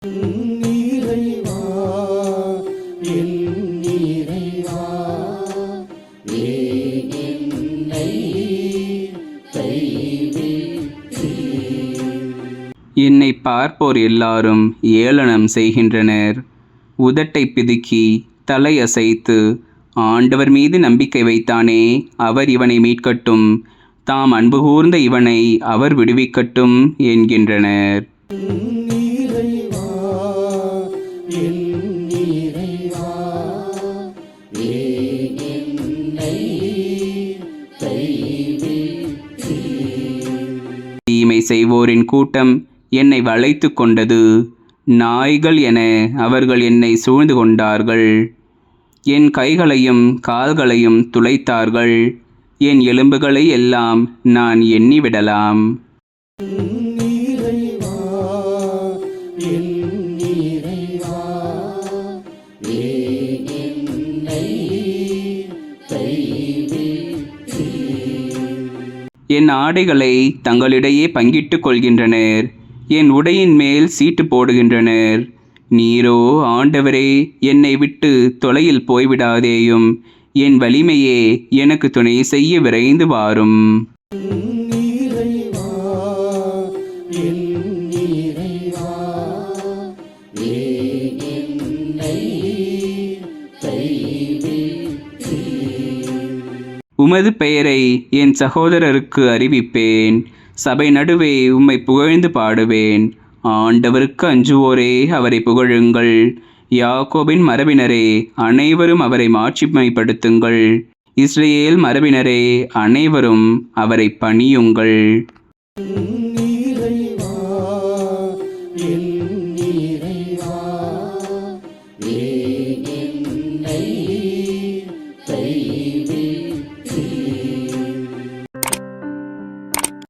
இறைவா, என் இறைவா, ஏன் என்னை கைவிட்டீர்? என்னை பார்ப்போர் எல்லாரும் ஏளனம் செய்கின்றனர். உதட்டை பிதுக்கி தலையசைத்து, ஆண்டவர் மீது நம்பிக்கை வைத்தானே, அவர் இவனை மீட்கட்டும், தாம் அன்பு கூர்ந்த இவனை அவர் விடுவிக்கட்டும் என்கின்றனர். இறைவா, என் இறைவா, ஏன் என்னை கைவிட்டீர்? தீமை செய்வோரின் கூட்டம் என்னை வளைத்து கொண்டது. நாய்கள் என அவர்கள் என்னை சூழ்ந்து கொண்டார்கள். என் கைகளையும் கால்களையும் துளைத்தார்கள். என் எலும்புகளை எல்லாம் நான் எண்ணிவிடலாம். இறைவா, என் இறைவா, ஏன் என்னை கைவிட்டீர்? என் ஆடைகளை தங்களிடையே பங்கிட்டுக் கொள்கின்றனர். என் உடையின் மேல் சீட்டு போடுகின்றனர். நீரோ ஆண்டவரே, என்னை விட்டு தொலையில் போய்விடாதேயும். என் வலிமையே, எனக்கு துணை செய்ய விரைந்து வாரும். இறைவா, என் இறைவா, ஏன் என்னை கைவிட்டீர்? உமது பெயரை என் சகோதரருக்கு அறிவிப்பேன். சபை நடுவே உம்மை புகழ்ந்து பாடுவேன். ஆண்டவருக்கு அஞ்சுவோரே, அவரை புகழுங்கள். யாக்கோபின் மரபினரே, அனைவரும் அவரை மாட்சிமைப்படுத்துங்கள். இஸ்ரேல் மரபினரே, அனைவரும் அவரை பணியுங்கள். இறைவா, என் இறைவா, ஏன் என்னை கைவிட்டீர்?